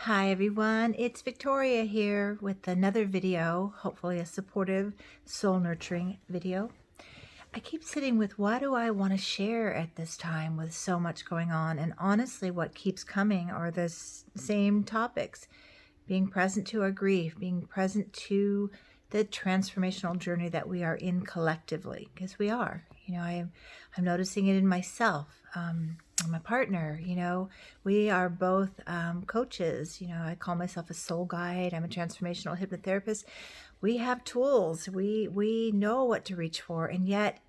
Hi everyone, it's Victoria here with another video, hopefully a supportive, soul nurturing video. I keep sitting with what do I want to share at this time with so much going on, and honestly what keeps coming are the same topics. Being present to our grief, being present to the transformational journey that we are in collectively, because we are. I'm noticing it in myself. My partner, we are both coaches. I call myself a soul guide. I'm a transformational hypnotherapist. We have tools. We know what to reach for, and yet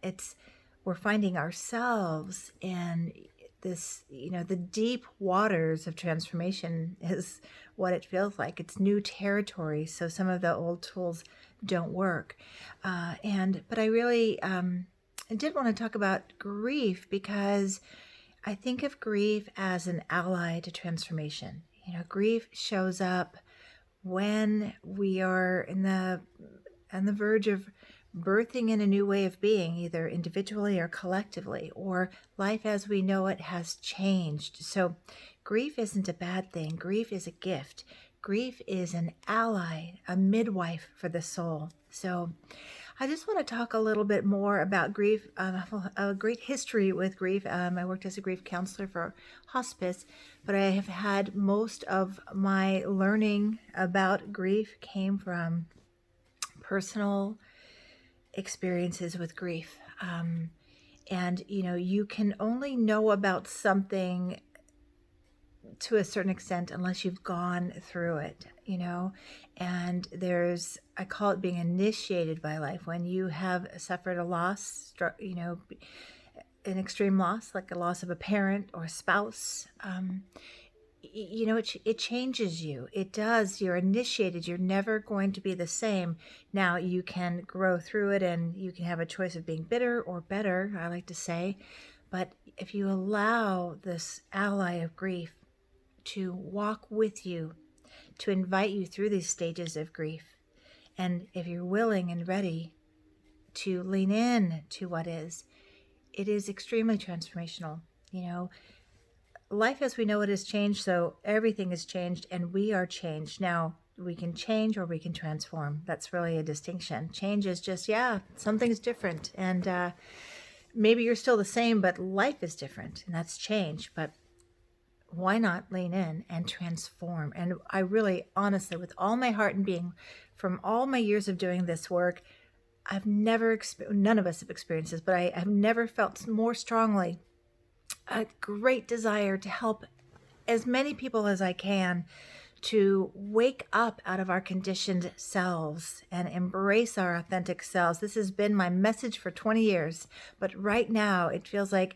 we're finding ourselves in this, the deep waters of transformation is what it feels like. It's new territory, so some of the old tools don't work. But I really I did want to talk about grief because I think of grief as an ally to transformation. Grief shows up when we are on the verge of birthing in a new way of being, either individually or collectively, or life as we know it has changed. So grief isn't a bad thing. Grief is a gift. Grief is an ally, a midwife for the soul. So I just want to talk a little bit more about grief. A great history with grief. I worked as a grief counselor for hospice, but I have had most of my learning about grief came from personal experiences with grief. And you can only know about something to a certain extent unless you've gone through it, and I call it being initiated by life. When you have suffered a loss, an extreme loss, like a loss of a parent or a spouse, it changes you. It does. You're initiated. You're never going to be the same. Now you can grow through it, and you can have a choice of being bitter or better, I like to say. But if you allow this ally of grief to walk with you, to invite you through these stages of grief, and if you're willing and ready to lean in to what is, it is extremely transformational. Life as we know it has changed, so everything has changed, and we are changed. Now, we can change or we can transform. That's really a distinction. Change is just, something's different, and maybe you're still the same, but life is different, and that's change. But why not lean in and transform? And I really, honestly, with all my heart and being, from all my years of doing this work, I've never, none of us have experienced this, but I've never felt more strongly a great desire to help as many people as I can to wake up out of our conditioned selves and embrace our authentic selves. This has been my message for 20 years, but right now it feels like,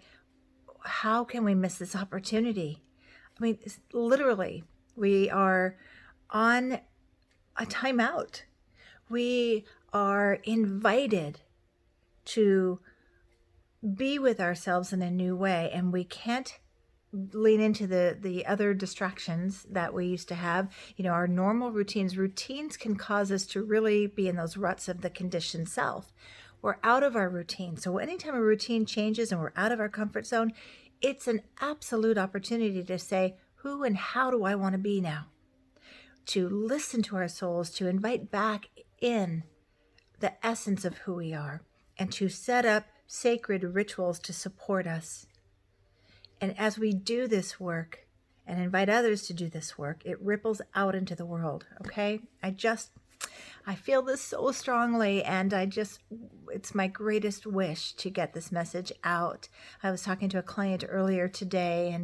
how can we miss this opportunity? I mean, literally, we are on a timeout. We are invited to be with ourselves in a new way, and we can't lean into the other distractions that we used to have. Our normal routines can cause us to really be in those ruts of the conditioned self. We're out of our routine. So anytime a routine changes and we're out of our comfort zone, it's an absolute opportunity to say, who and how do I want to be now? To listen to our souls, to invite back in the essence of who we are, and to set up sacred rituals to support us. And as we do this work and invite others to do this work, it ripples out into the world, okay? I feel this so strongly, and it's my greatest wish to get this message out. I was talking to a client earlier today,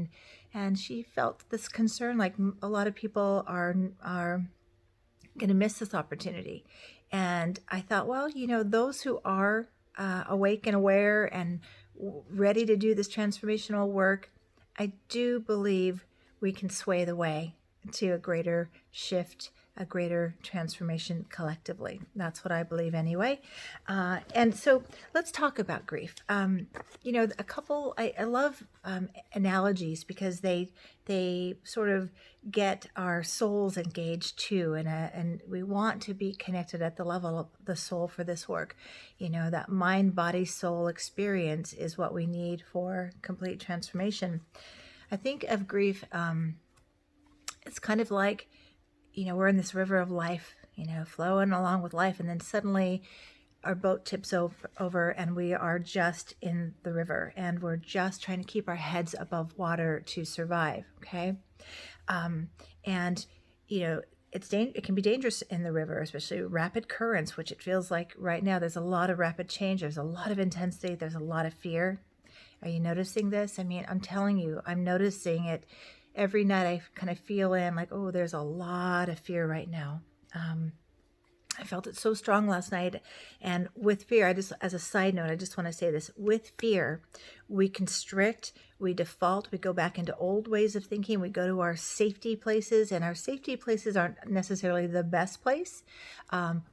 and she felt this concern, like a lot of people are going to miss this opportunity. And I thought, well, those who are awake and aware and ready to do this transformational work, I do believe we can sway the way to a greater shift, a greater transformation collectively. That's what I believe anyway. And so let's talk about grief. A couple, I love analogies because they sort of get our souls engaged too. And we want to be connected at the level of the soul for this work. That mind, body, soul experience is what we need for complete transformation. I think of grief It's kind of like, we're in this river of life, flowing along with life, and then suddenly our boat tips over and we are just in the river and we're just trying to keep our heads above water to survive. Okay. And it can be dangerous in the river, especially rapid currents, which it feels like right now there's a lot of rapid change. There's a lot of intensity. There's a lot of fear. Are you noticing this? I mean, I'm telling you, I'm noticing it every night. I kind of feel in like, oh, there's a lot of fear right now. I felt it so strong last night. And with fear, as a side note, I just want to say this. With fear, we constrict, we default, we go back into old ways of thinking. We go to our safety places, and our safety places aren't necessarily the best place.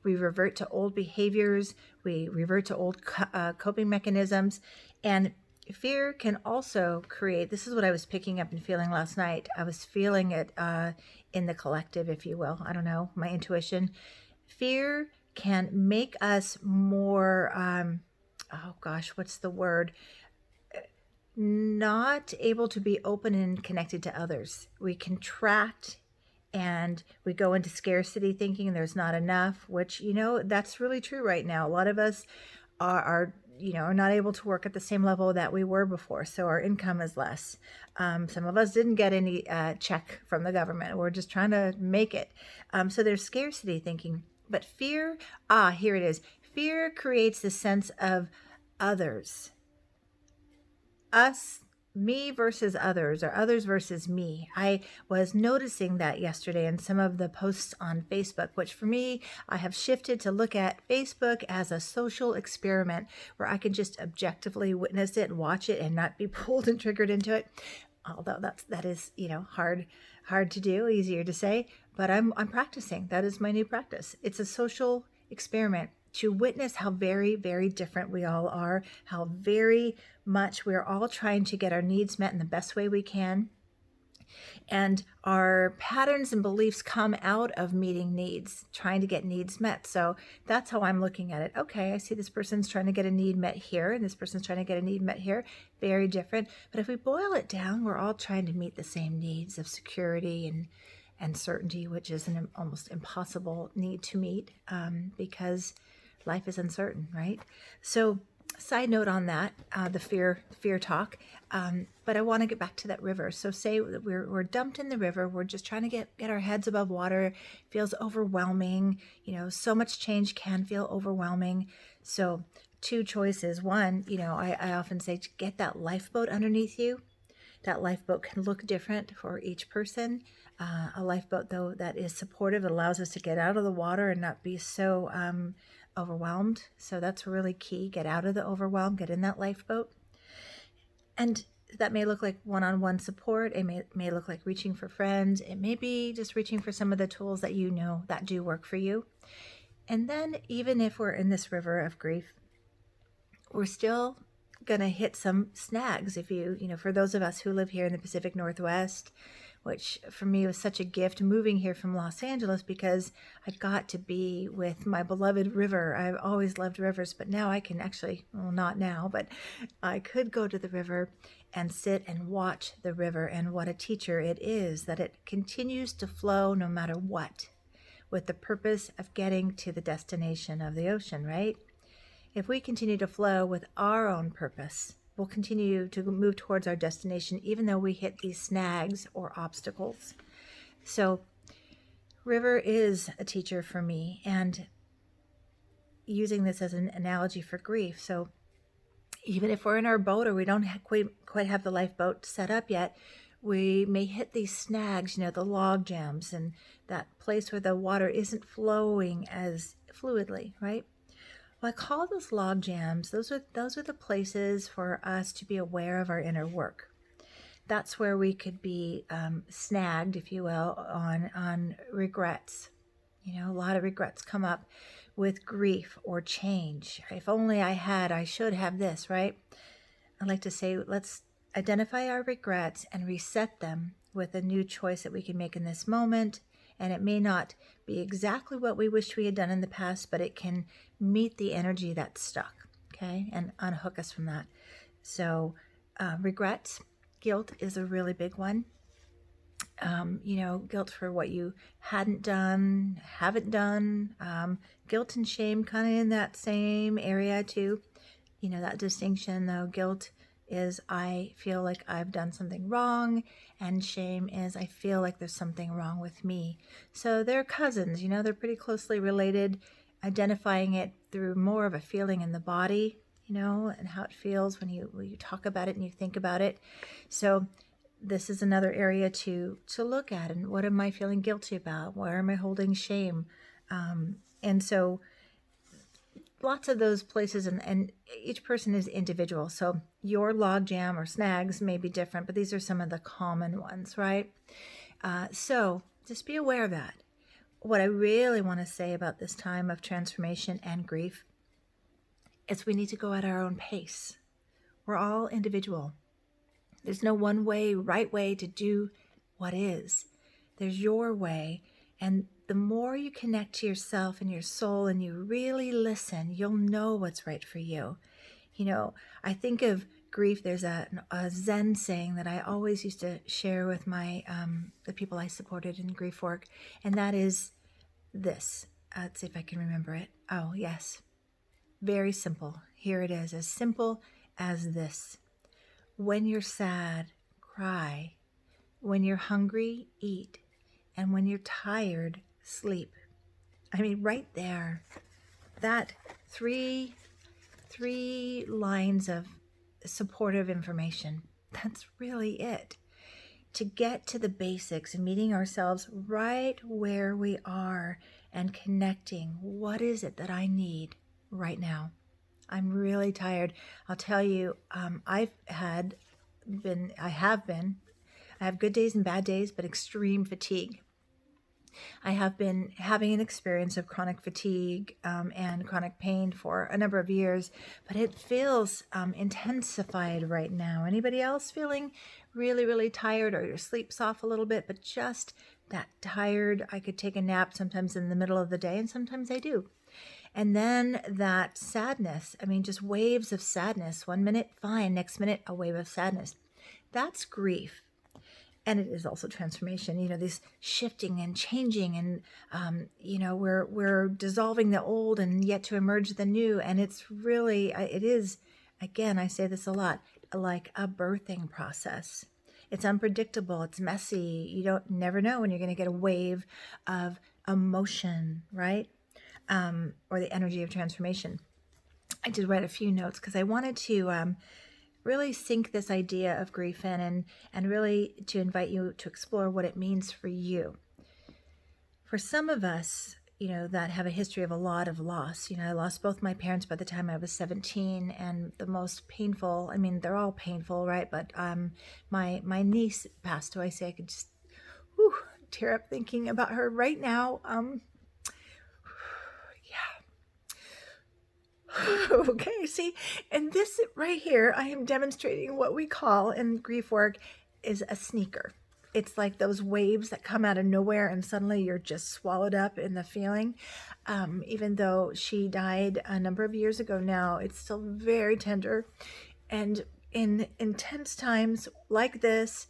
We revert to old behaviors. We revert to old coping mechanisms. And fear can also create, this is what I was picking up and feeling last night. I was feeling it in the collective, if you will. I don't know, my intuition. Fear can make us more, what's the word? Not able to be open and connected to others. We contract and we go into scarcity thinking there's not enough, which, that's really true right now. A lot of us are not able to work at the same level that we were before. So our income is less. Some of us didn't get any check from the government. We're just trying to make it. So there's scarcity thinking. But fear, here it is. Fear creates the sense of others. Us, me versus others, or others versus me. I was noticing that yesterday in some of the posts on Facebook, which for me, I have shifted to look at Facebook as a social experiment where I can just objectively witness it and watch it and not be pulled and triggered into it. Although that is, hard to do, easier to say, but I'm practicing. That is my new practice. It's a social experiment to witness how very, very different we all are, how very much we're all trying to get our needs met in the best way we can. And our patterns and beliefs come out of meeting needs, trying to get needs met. So that's how I'm looking at it. Okay, I see this person's trying to get a need met here, and this person's trying to get a need met here. Very different. But if we boil it down, we're all trying to meet the same needs of security and certainty, which is an almost impossible need to meet because life is uncertain, right? So side note on that, the fear talk. But I want to get back to that river. So say that we're dumped in the river. We're just trying to get our heads above water. Feels overwhelming. So much change can feel overwhelming. So two choices. One, I often say to get that lifeboat underneath you. That lifeboat can look different for each person. A lifeboat, though, that is supportive, it allows us to get out of the water and not be so overwhelmed. So that's really key. Get out of the overwhelm, get in that lifeboat. And that may look like one-on-one support. It may look like reaching for friends. It may be just reaching for some of the tools that that do work for you. And then even if we're in this river of grief, we're still going to hit some snags. If for those of us who live here in the Pacific Northwest, which for me was such a gift moving here from Los Angeles because I got to be with my beloved river. I've always loved rivers, but now I can actually, well, not now, but I could go to the river and sit and watch the river, and what a teacher it is, that it continues to flow no matter what, with the purpose of getting to the destination of the ocean, right? If we continue to flow with our own purpose, we'll continue to move towards our destination, even though we hit these snags or obstacles. So river is a teacher for me, and using this as an analogy for grief. So even if we're in our boat or we don't quite have the lifeboat set up yet, we may hit these snags, the log jams and that place where the water isn't flowing as fluidly, right? Well, I call those log jams. Those are the places for us to be aware of our inner work. That's where we could be snagged, if you will, on regrets. A lot of regrets come up with grief or change. If only I should have this, right? I like to say, let's identify our regrets and reset them with a new choice that we can make in this moment. And it may not be exactly what we wish we had done in the past, but it can meet the energy that's stuck, okay, and unhook us from that. So regrets, guilt is a really big one. Guilt for what you hadn't done, haven't done, guilt and shame kind of in that same area too. That distinction though, guilt is I feel like I've done something wrong, and shame is I feel like there's something wrong with me. So they're cousins, they're pretty closely related, identifying it through more of a feeling in the body, and how it feels when you talk about it and you think about it. So this is another area to look at. And what am I feeling guilty about? Where am I holding shame? And so lots of those places, and each person is individual. So your logjam or snags may be different, but these are some of the common ones, right? So just be aware of that. What I really want to say about this time of transformation and grief is we need to go at our own pace. We're all individual. There's no one way, right way to do what is. There's your way. And the more you connect to yourself and your soul and you really listen, you'll know what's right for you. I think of grief, there's a Zen saying that I always used to share with my the people I supported in grief work, and that is this. Let's see if I can remember it. Oh, yes. Very simple. Here it is, as simple as this. When you're sad, cry. When you're hungry, eat. And when you're tired, sleep. I mean, right there, that three lines of supportive information, that's really it. To get to the basics and meeting ourselves right where we are and connecting. What is it that I need right now? I'm really tired. I'll tell you, I have good days and bad days, but extreme fatigue. I have been having an experience of chronic fatigue and chronic pain for a number of years, but it feels intensified right now. Anybody else feeling really, really tired, or your sleep's off a little bit, but just that tired? I could take a nap sometimes in the middle of the day, and sometimes I do. And then that sadness, just waves of sadness. 1 minute, fine. Next minute, a wave of sadness. That's grief. And it is also transformation, this shifting and changing, and, we're dissolving the old and yet to emerge the new. And it's really, it is, again, I say this a lot, like a birthing process. It's unpredictable. It's messy. You never know when you're going to get a wave of emotion, right? Or the energy of transformation. I did write a few notes because I wanted to really sink this idea of grief in, and really to invite you to explore what it means for you. For some of us, that have a history of a lot of loss. I lost both my parents by the time I was 17, and the most painful, they're all painful, right? But my niece passed away. I could just tear up thinking about her right now. Okay, see, and this right here, I am demonstrating what we call in grief work is a sneaker. It's like those waves that come out of nowhere and suddenly you're just swallowed up in the feeling. Even though she died a number of years ago now, it's still very tender. And in intense times like this,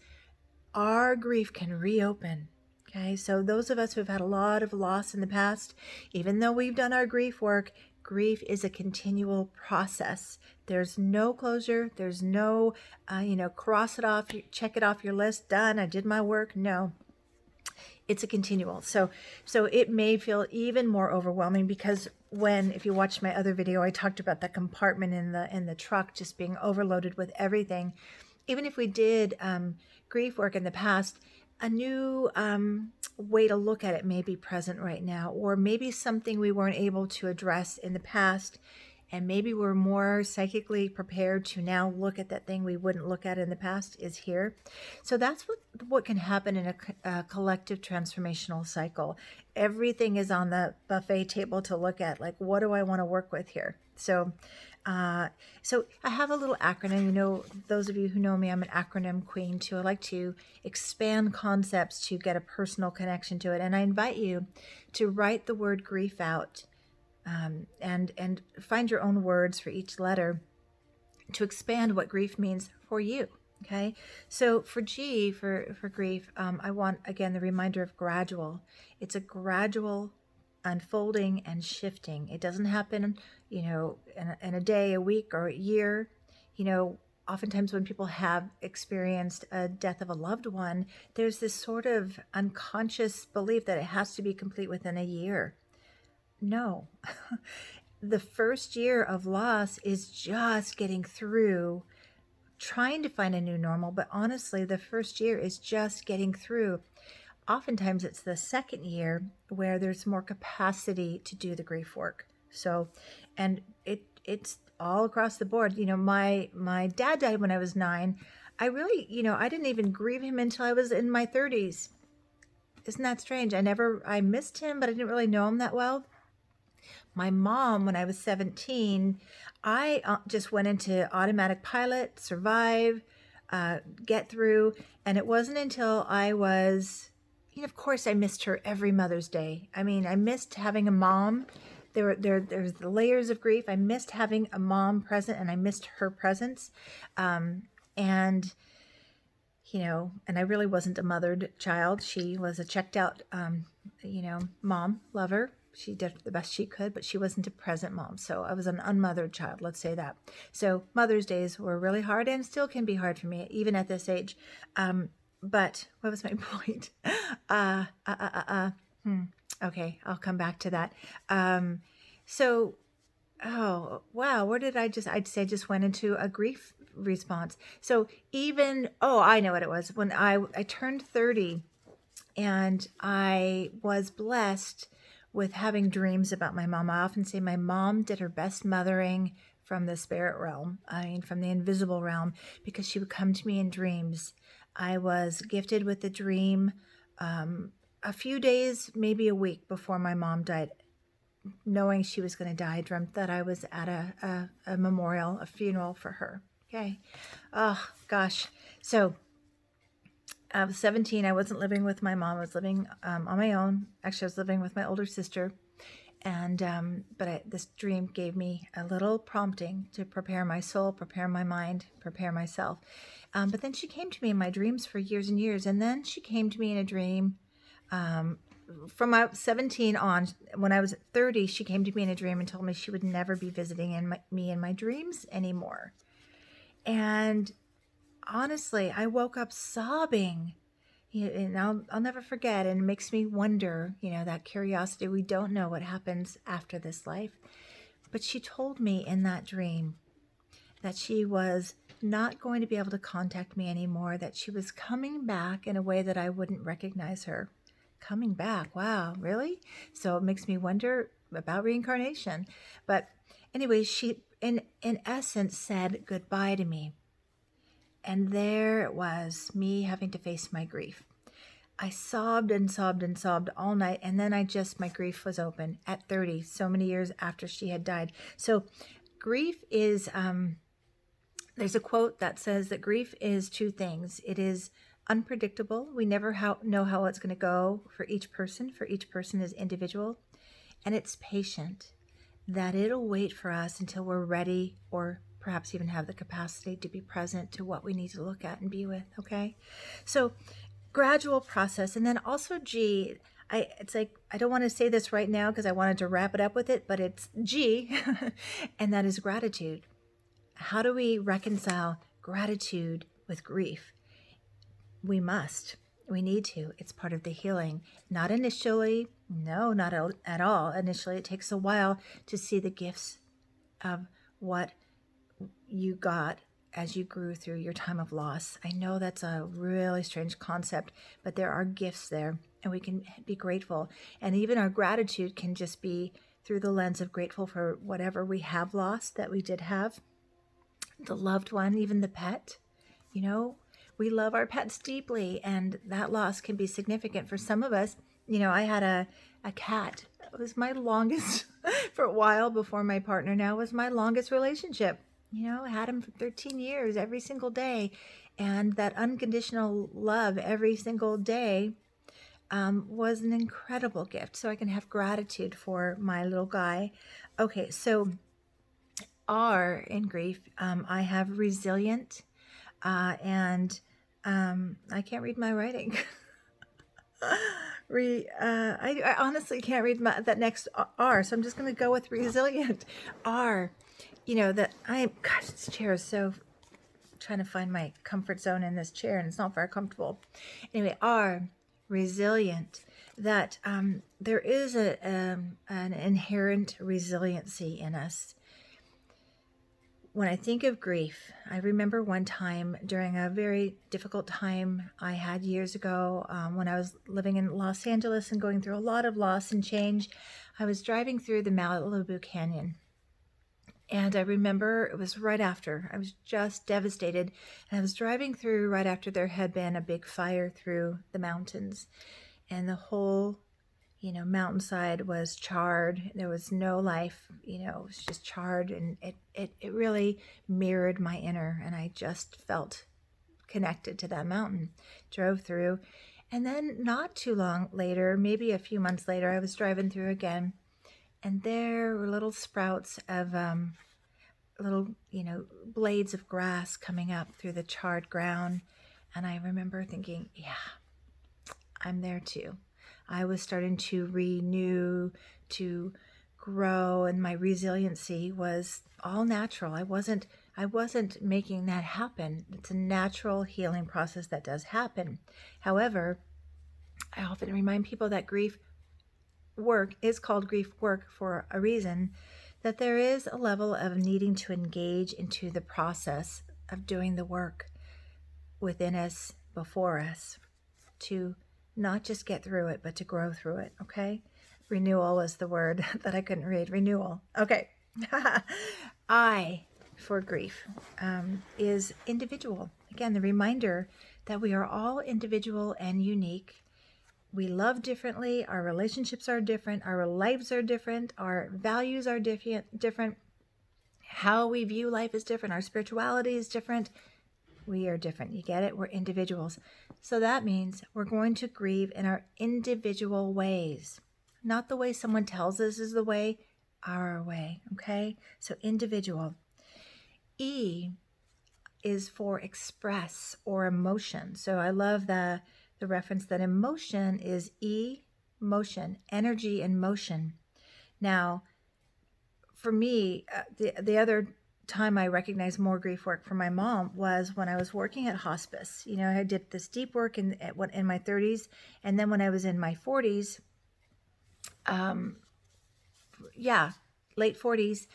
our grief can reopen. Okay, so those of us who've had a lot of loss in the past, even though we've done our grief work, grief is a continual process. There's no closure. There's no, cross it off, check it off your list. Done. I did my work. No, it's a continual. So it may feel even more overwhelming because if you watched my other video, I talked about the compartment in the truck just being overloaded with everything. Even if we did grief work in the past, a new way to look at it may be present right now, or maybe something we weren't able to address in the past, and maybe we're more psychically prepared to now look at that thing we wouldn't look at in the past is here. So that's what can happen in a collective transformational cycle. Everything is on the buffet table to look at, like, what do I want to work with here? So I have a little acronym. Those of you who know me, I'm an acronym queen too. I like to expand concepts to get a personal connection to it. And I invite you to write the word grief out and find your own words for each letter to expand what grief means for you. Okay, so for G, for grief, I want again the reminder of gradual. It's a gradual unfolding and shifting. It doesn't happen, in a day, a week, or a year. Oftentimes when people have experienced a death of a loved one, there's this sort of unconscious belief that it has to be complete within a year. No. The first year of loss is just getting through, trying to find a new normal, but honestly, the first year is just getting through. Oftentimes, it's the second year where there's more capacity to do the grief work. So, and it's all across the board. My dad died when I was 9. I really, I didn't even grieve him until I was in my 30s. Isn't that strange? I missed him, but I didn't really know him that well. My mom, when I was 17, I just went into automatic pilot, survive, get through. And it wasn't until I was, of course, I missed her every Mother's Day. I mean, I missed having a mom. There's the layers of grief. I missed having a mom present, and I missed her presence. And and I really wasn't a mothered child. She was a checked out, mom, lover. She did the best she could, but she wasn't a present mom. So I was an unmothered child, let's say that. So Mother's Days were really hard and still can be hard for me, even at this age. But what was my point? Okay, I'll come back to that. Oh, wow, where did I'd say I just went into a grief response. So I know what it was. When I turned 30 and I was blessed with having dreams about my mom. I often say my mom did her best mothering from the spirit realm, from the invisible realm, because she would come to me in dreams. I was gifted with a dream a few days, maybe a week before my mom died. Knowing she was going to die, I dreamt that I was at a memorial, a funeral for her. Okay. Oh, gosh. So I was 17. I wasn't living with my mom. I was living on my own. Actually, I was living with my older sister. And this dream gave me a little prompting to prepare my soul, prepare my mind, prepare myself. But then she came to me in my dreams for years and years. And then she came to me in a dream from my 17 on. When I was 30, she came to me in a dream and told me she would never be visiting me in my dreams anymore. And honestly, I woke up sobbing. And I'll never forget, and it makes me wonder, that curiosity. We don't know what happens after this life. But she told me in that dream that she was not going to be able to contact me anymore, that she was coming back in a way that I wouldn't recognize her. Coming back. Wow, really? So it makes me wonder about reincarnation. But anyway, she, in essence, said goodbye to me. And there it was, me having to face my grief. I sobbed and sobbed and sobbed all night. And then my grief was open at 30, so many years after she had died. So grief is, there's a quote that says that grief is two things. It is unpredictable. We never know how it's going to go for each person. For each person is individual. And it's patient, that it'll wait for us until we're ready, or perhaps even have the capacity to be present to what we need to look at and be with. Okay. So gradual process. And then also G, it's like, I don't want to say this right now because I wanted to wrap it up with it, but it's G, and that is gratitude. How do we reconcile gratitude with grief? We must. We need to. It's part of the healing. Not initially. No, not at all. Initially, it takes a while to see the gifts of what you got as you grew through your time of loss. I know that's a really strange concept, but there are gifts there, and we can be grateful. And even our gratitude can just be through the lens of grateful for whatever we have lost that we did have. The loved one, even the pet. We love our pets deeply, and that loss can be significant for some of us. I had a cat. It was my longest for a while before my partner now was my longest relationship. I had him for 13 years every single day, and that unconditional love every single day was an incredible gift. So I can have gratitude for my little guy. Okay, so R in grief, I have resilient. And I can't read my writing. I honestly can't read that next R, so I'm just going to go with resilient. R, gosh, this chair is so, trying to find my comfort zone in this chair, and it's not very comfortable. Anyway, R, resilient, that there is an inherent resiliency in us. When I think of grief, I remember one time during a very difficult time I had years ago, when I was living in Los Angeles and going through a lot of loss and change. I was driving through the Malibu Canyon. And I remember it was right after. I was just devastated. And I was driving through right after there had been a big fire through the mountains. And the whole mountainside was charred. There was no life, it was just charred, and it really mirrored my inner, and I just felt connected to that mountain. Drove through, and then not too long later, maybe a few months later, I was driving through again, and there were little sprouts of little, blades of grass coming up through the charred ground, and I remember thinking, yeah, I'm there too. I was starting to renew, to grow, and my resiliency was all natural. I wasn't making that happen. It's a natural healing process that does happen. However, I often remind people that grief work is called grief work for a reason, that there is a level of needing to engage into the process of doing the work within us, before us, to not just get through it, but to grow through it, okay? Renewal was the word that I couldn't read. Renewal. Okay. I, for grief, is individual. Again, the reminder that we are all individual and unique. We love differently. Our relationships are different. Our lives are different. Our values are different. How we view life is different. Our spirituality is different. We are different. You get it? We're individuals. So that means we're going to grieve in our individual ways. Not the way someone tells us is the way, our way. Okay? So individual. E is for express or emotion. So I love the reference that emotion is motion, energy in motion. Now, for me, the other time I recognized more grief work for my mom was when I was working at hospice. I did this deep work in my 30s, and then when I was in my 40s, late 40s,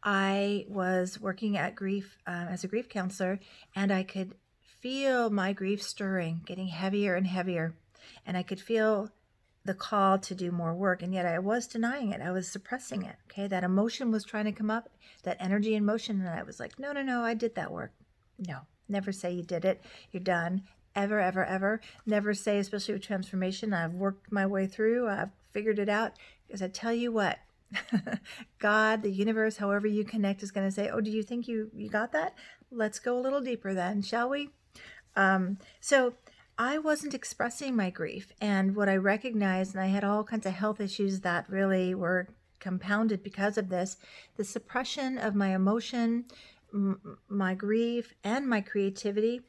I was working at grief as a grief counselor, and I could feel my grief stirring, getting heavier and heavier, and I could feel the call to do more work, and yet I was denying it. I was suppressing it. Okay, that emotion was trying to come up, that energy in motion, and I was like, no, I did that work. No, never say you did it. You're done. Ever, ever, ever. Never say, especially with transformation, I've worked my way through, I've figured it out. Because I tell you what, God, the universe, however you connect, is going to say, oh, do you think you got that? Let's go a little deeper then, shall we? So I wasn't expressing my grief, and what I recognized, and I had all kinds of health issues that really were compounded because of this, the suppression of my emotion, my grief, and my creativity.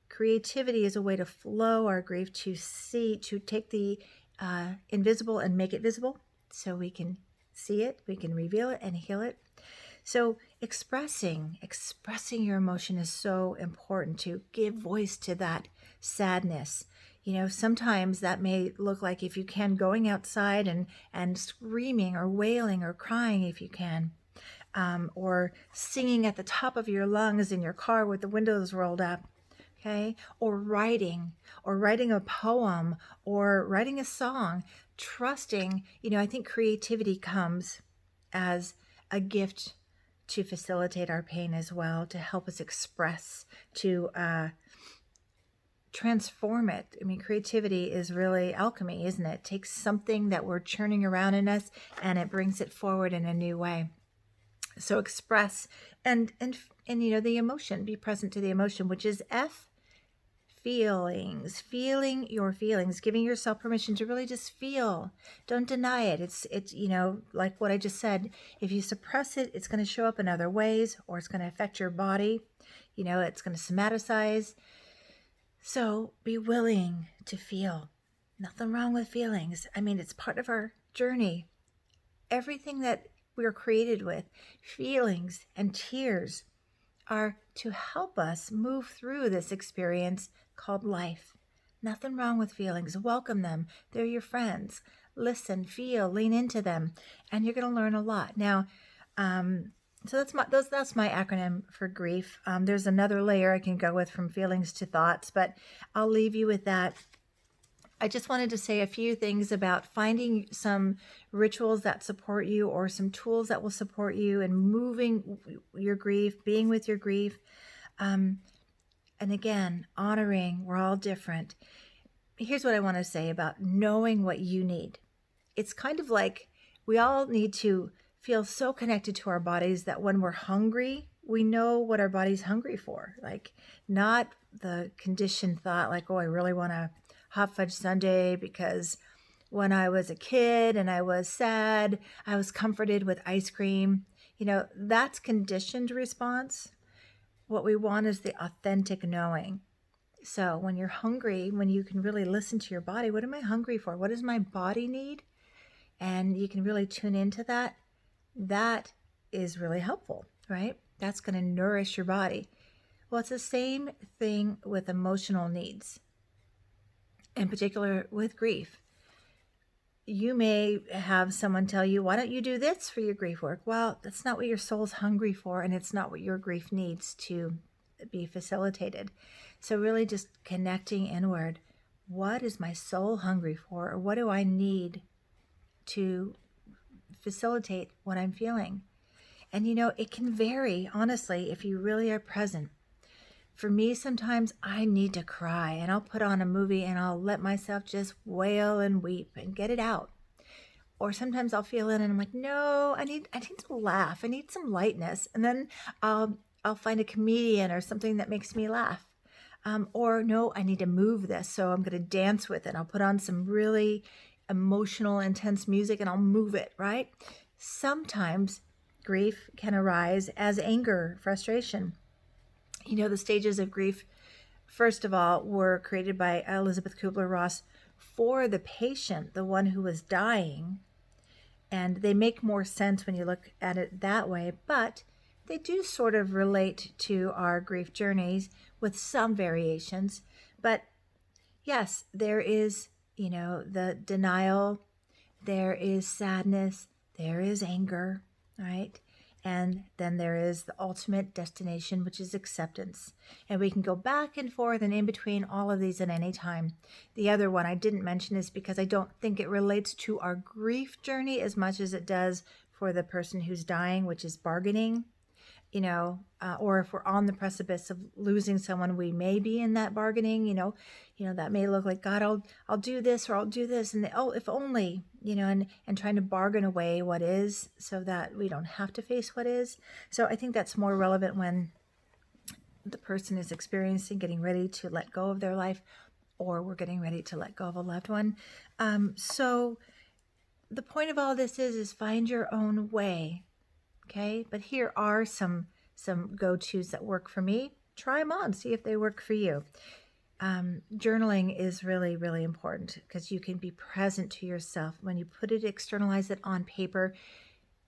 Creativity is a way to flow our grief, to take the invisible and make it visible, so we can see it, we can reveal it and heal it. So expressing your emotion is so important, to give voice to that sadness. Sometimes that may look like, if you can, going outside and screaming or wailing or crying if you can, or singing at the top of your lungs in your car with the windows rolled up. Okay, or writing a poem, or writing a song, trusting. I think creativity comes as a gift to facilitate our pain as well, to help us express, to transform it. I mean, creativity is really alchemy, isn't it? It takes something that we're churning around in us, and it brings it forward in a new way. So express and the emotion, be present to the emotion, which is F, feelings, feeling your feelings, giving yourself permission to really just feel. Don't deny it. It's like what I just said, if you suppress it, it's going to show up in other ways, or it's going to affect your body. It's going to somaticize. So be willing to feel. Nothing wrong with feelings. I mean, it's part of our journey. Everything that we're created with, feelings and tears, are to help us move through this experience called life. Nothing wrong with feelings. Welcome them. They're your friends. Listen, feel, lean into them, and you're going to learn a lot. Now, so that's my acronym for grief. There's another layer I can go with from feelings to thoughts, but I'll leave you with that. I just wanted to say a few things about finding some rituals that support you, or some tools that will support you in moving your grief, being with your grief. And again, honoring, we're all different. Here's what I want to say about knowing what you need. It's kind of like we all need to feel so connected to our bodies that when we're hungry, we know what our body's hungry for. Like, not the conditioned thought like, oh, I really want a hot fudge sundae because when I was a kid and I was sad, I was comforted with ice cream. That's conditioned response. What we want is the authentic knowing. So when you're hungry, when you can really listen to your body, what am I hungry for? What does my body need? And you can really tune into that. That is really helpful, right? That's going to nourish your body. Well, it's the same thing with emotional needs, in particular with grief. You may have someone tell you, why don't you do this for your grief work? Well, that's not what your soul's hungry for, and it's not what your grief needs to be facilitated. So really just connecting inward. What is my soul hungry for? Or what do I need to facilitate what I'm feeling? And it can vary, honestly, if you really are present. For me, sometimes I need to cry, and I'll put on a movie and I'll let myself just wail and weep and get it out. Or sometimes I'll feel it and I'm like, no, I need to laugh. I need some lightness. And then I'll find a comedian or something that makes me laugh. Or no, I need to move this, so I'm going to dance with it. I'll put on some really emotional, intense music and I'll move it, right? Sometimes grief can arise as anger, frustration. The stages of grief, first of all, were created by Elizabeth Kubler-Ross for the patient, the one who was dying. And they make more sense when you look at it that way, but they do sort of relate to our grief journeys with some variations. But yes, there is, the denial, there is sadness, there is anger, right? And then there is the ultimate destination, which is acceptance. And we can go back and forth and in between all of these at any time. The other one I didn't mention is because I don't think it relates to our grief journey as much as it does for the person who's dying, which is bargaining. Or if we're on the precipice of losing someone, we may be in that bargaining, that may look like, God, I'll do this, or I'll do this. And if only, and trying to bargain away what is so that we don't have to face what is. So I think that's more relevant when the person is experiencing getting ready to let go of their life, or we're getting ready to let go of a loved one. So the point of all this is find your own way. Okay, but here are some go-tos that work for me. Try them on, see if they work for you. Journaling is really, really important because you can be present to yourself. When you put it, externalize it on paper,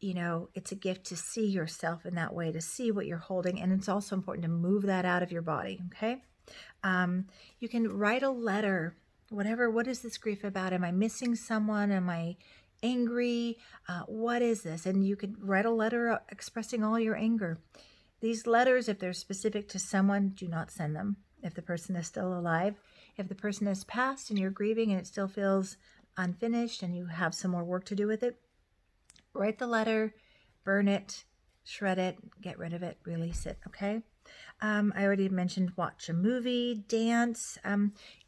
it's a gift to see yourself in that way, to see what you're holding. And it's also important to move that out of your body, okay? You can write a letter, what is this grief about? Am I missing someone? Am I angry? What is this? And you could write a letter expressing all your anger. These letters, if they're specific to someone, do not send them if the person is still alive. If the person has passed and you're grieving and it still feels unfinished and you have some more work to do with it, write the letter, burn it, shred it, get rid of it, release it, okay? I already mentioned watch a movie, dance,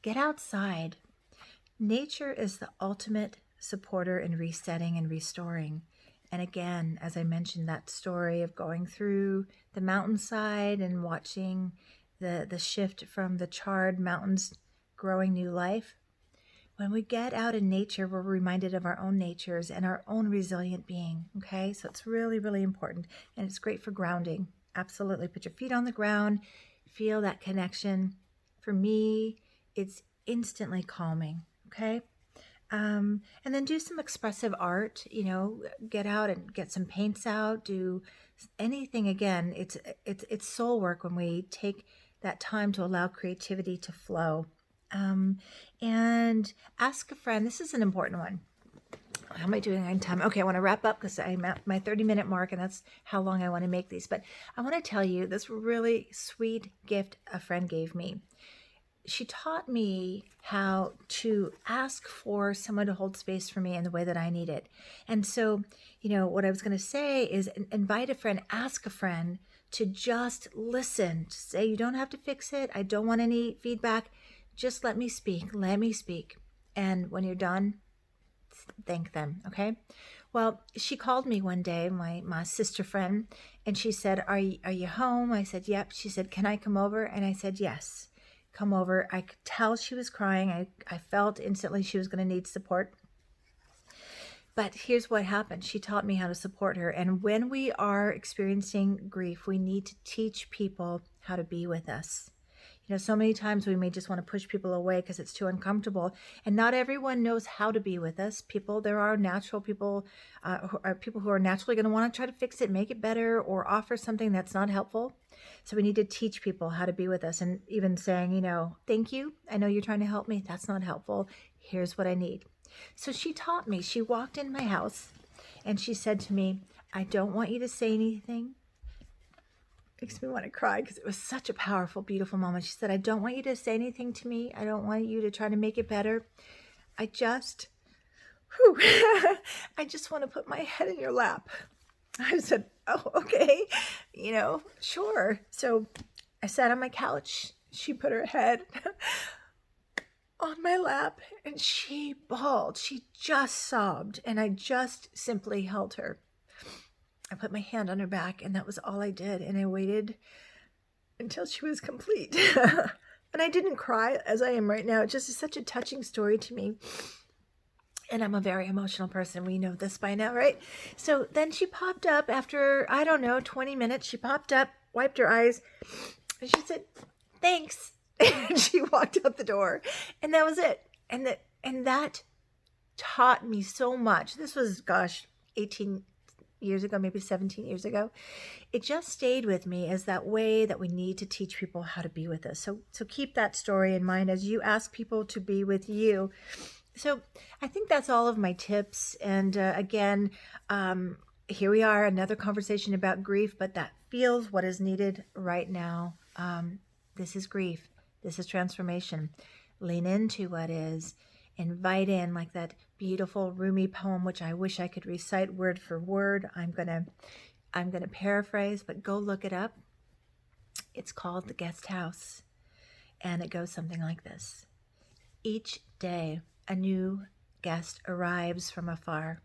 get outside. Nature is the ultimate supporter in resetting and restoring. And again, as I mentioned, that story of going through the mountainside and watching the shift from the charred mountains growing new life. When we get out in nature, we're reminded of our own natures and our own resilient being, okay? So it's really, really important. And it's great for grounding. Absolutely. Put your feet on the ground, feel that connection, for me, it's instantly calming. Okay. And then do some expressive art, get out and get some paints out, do anything. Again, it's soul work when we take that time to allow creativity to flow. Um, and ask a friend. This is an important one. How am I doing on time? Okay, I want to wrap up because I'm at my 30-minute mark, and that's how long I want to make these. But I want to tell you this really sweet gift a friend gave me. She taught me how to ask for someone to hold space for me in the way that I need it. And so, what I was going to say is invite a friend, ask a friend to just listen, to say, you don't have to fix it. I don't want any feedback. Just let me speak. Let me speak. And when you're done, thank them. Okay. Well, she called me one day, my sister friend, and she said, are you home? I said, yep. She said, can I come over? And I said, yes. Come over. I could tell she was crying. I felt instantly she was going to need support. But here's what happened. She taught me how to support her. And when we are experiencing grief, we need to teach people how to be with us. So many times we may just want to push people away because it's too uncomfortable. And not everyone knows how to be with us. There are natural people, people who are naturally going to want to try to fix it, make it better, or offer something that's not helpful. So we need to teach people how to be with us. And even saying, thank you. I know you're trying to help me. That's not helpful. Here's what I need. So she taught me. She walked in my house and she said to me, I don't want you to say anything. Makes me want to cry because it was such a powerful, beautiful moment. She said, I don't want you to say anything to me. I don't want you to try to make it better. I just want to put my head in your lap. I said, oh, okay, sure. So I sat on my couch. She put her head on my lap and she bawled. She just sobbed, and I just simply held her. I put my hand on her back, and that was all I did. And I waited until she was complete. And I didn't cry as I am right now. It just is such a touching story to me. And I'm a very emotional person. We know this by now, right? So then she popped up after, 20 minutes. She popped up, wiped her eyes, and she said, thanks. And she walked out the door. And that was it. And that taught me so much. This was, 18 years ago, maybe 17 years ago. It just stayed with me as that way that we need to teach people how to be with us. So keep that story in mind as you ask people to be with you. So I think that's all of my tips. And again, here we are, another conversation about grief, but that feels what is needed right now. This is grief. This is transformation. Lean into what is. Invite in, like that beautiful Rumi poem, which I wish I could recite word for word. I'm gonna paraphrase, but go look it up. It's called The Guest House, and it goes something like this. Each day, a new guest arrives from afar.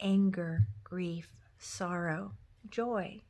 Anger, grief, sorrow, joy,